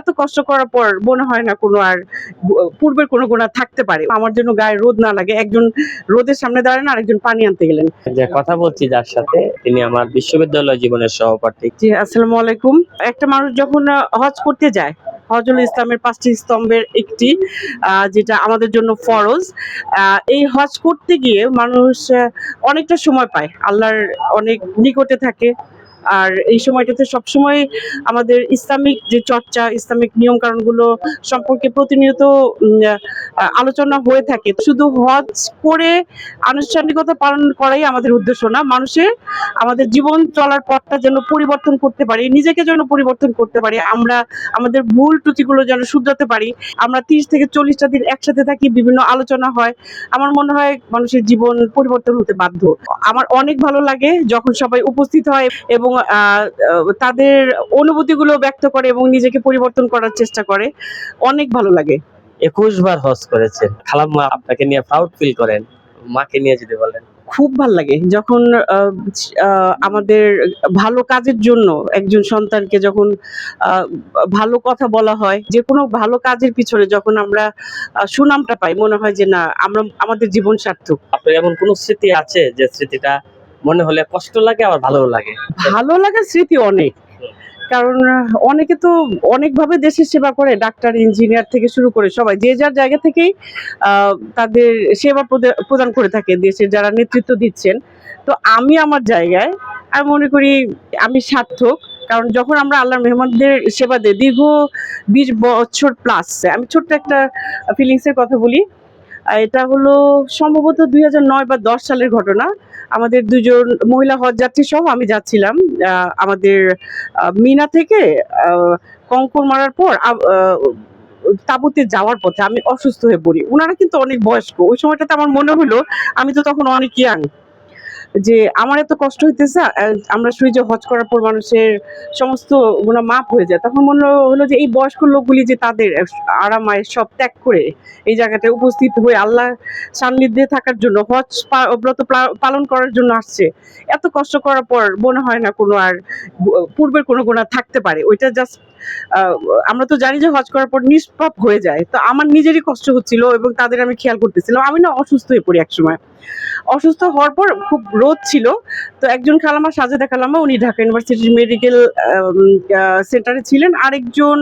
এত কষ্ট করার পর মনে হয় না কোনো আর পূর্বের কোনো গুণা থাকতে পারে। আমার জন্য গায়ে রোদ না লাগে, একজন রোদের সামনে দাঁড়ান আর একজন পানি আনতে গেলেন। যে কথা বলছি যার সাথে, তিনি আমার বিশ্ববিদ্যালয় জীবনের সহপাঠী। জি, আসসালামু আলাইকুম। একটা মানুষ যখন হজ করতে যায়, হজ হলো ইসলামের 5টি স্তম্ভের একটি, যেটা আমাদের জন্য ফরজ। এই হজ করতে গিয়ে মানুষ অনেকটা সময় পায়, আল্লাহর অনেক নিকটে থাকে। আর এই সময়টাতে সবসময় আমাদের ইসলামিক যে চর্চা, ইসলামিক নিয়ম কানুনগুলো সম্পর্কে প্রতিনিয়ত আলোচনা হয়ে থাকে। শুধু হজ করে আনুষ্ঠানিকতা পালন করাই আমাদের উদ্দেশ্য না, মানুষের আমাদের জীবন চলার পথটা যেন পরিবর্তন করতে পারি, নিজেকে যেন পরিবর্তন করতে পারি, আমরা আমাদের ভুল ত্রুটিগুলো যেন শুধরাতে পারি। আমরা 30 থেকে 40টা দিন একসাথে থাকি, বিভিন্ন আলোচনা হয়। আমার মনে হয় মানুষের জীবন পরিবর্তন হতে বাধ্য। আমার অনেক ভালো লাগে যখন সবাই উপস্থিত হয় এবং তাদের অনুভূতিগুলো ব্যক্ত করে এবং নিজেকে পরিবর্তন করার চেষ্টা করে। অনেক ভালো লাগে। 21 বার হজ করেছেন, খালাম্মা আপনাকে নিয়ে প্রাউড ফিল করেন? মাকে নিয়ে যদি বলেন। খুব ভাল লাগে যখন আমাদের ভালো কাজের জন্য একজন সন্তানকে যখন ভালো কথা বলা হয়, যে কোনো ভালো কাজের পিছনে যখন আমরা সুনামটা পাই, মনে হয় যে না, আমরা আমাদের জীবন সার্থক। আপনার এমন কোন স্মৃতি আছে যে স্মৃতিটা মনে হলে কষ্ট লাগে আবার ভালোও লাগে? ভালো লাগার স্মৃতি অনেক, কারণ অনেকে তো অনেকভাবে দেশের সেবা করে, ডাক্তার, ইঞ্জিনিয়ার থেকে শুরু করে সবাই যে যার জায়গা থেকেই তাদের সেবা প্রদান করে থাকে দেশের যারা নেতৃত্ব দিচ্ছেন। তো আমি আমার জায়গায় আমি মনে করি আমি সার্থক, কারণ যখন আমরা আল্লাহর মেহমানদের সেবা দিই দীর্ঘ 20 বছর প্লাস। আমি ছোট্ট একটা ফিলিংসের কথা বলি। এটা হলো সম্ভবত 2009 বা 10 সালের ঘটনা। আমাদের 2জন মহিলা হজযাত্রী সহ আমি যাচ্ছিলাম আমাদের মিনা থেকে কঙ্কর মারার পর তাঁবুতে যাওয়ার পথে আমি অসুস্থ হয়ে পড়ি। ওনারা কিন্তু অনেক বয়স্ক। ওই সময়টাতে আমার মনে হলো, আমি তো তখন অনেক ইয়াং, যে আমার এত কষ্ট হইতেছে। আমরা শুনি যে হজ করার পর মানুষের সমস্ত গুনাহ মাফ হয়ে যায়। তখন মনে হলো যে এই বয়স্ক লোকগুলি যে তাদের আরাম আয়েশ সব ত্যাগ করে এই জায়গাটায় উপস্থিত হয়ে আল্লাহ সান্নিধ্যে থাকার জন্য, হজ ব্রত পালন করার জন্য আসছে। এত কষ্ট করার পর মনে হয় না কোনো আর পূর্বের কোনো গুনাহ থাকতে পারে। ওইটা জাস্ট আমরা তো জানি যে হজ করার পর নিষ্পাপ হয়ে যায়। তো আমার নিজেরই কষ্ট হচ্ছিল এবং তাদের আমি খেয়াল করতেছিলাম। আমি না অসুস্থ হয়ে পড়ি একসময়। অসুস্থ হওয়ার পর খুব রোদ ছিল। তো একজন খালাম্মা, সাজেদা খালাম্মা, উনি ঢাকা ইউনিভার্সিটির মেডিকেল সেন্টারে ছিলেন। আরেকজন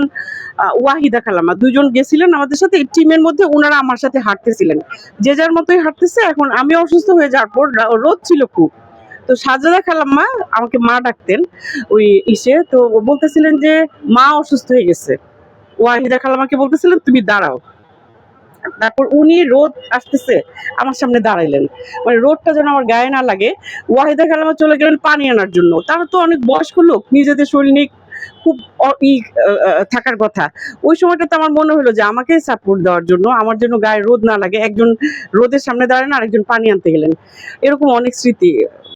ওয়াহিদা খালাম্মা, 2জন গেছিলেন আমাদের সাথে। এই টিমের মধ্যে ওনারা আমার সাথে হাঁটতেছিলেন, যে যার মতোই হাঁটতেছে। এখন আমি অসুস্থ হয়ে যাওয়ার পর রোদ ছিল খুব। তো সাজেদা খালাম্মা আমাকে মা ডাকতেন ওই ইসে, তো বলতেছিলেন যে মা অসুস্থ হয়ে গেছে। ওয়াহিদা খালাম্মাকে বলতেছিলেন তুমি দাঁড়াও। তারপর উনি রোদ আসতেছে আমার সামনে দাঁড়াইলেন, মানে রোদটা যেন আমার গায়ে না লাগে। ওয়াহিদা খালাম্মা চলে গেলেন পানি আনার জন্য। তারা তো অনেক বয়স্ক লোক, নিজেদের শরীর খুব থাকার কথা। ওই সময়টাতে আমার মনে হলো যে আমাকে সাপোর্ট দেওয়ার জন্য, আমার জন্য গায়ে রোদ না লাগে, একজন রোদের সামনে দাঁড়ান আর একজন পানি আনতে গেলেন। এরকম অনেক স্মৃতি।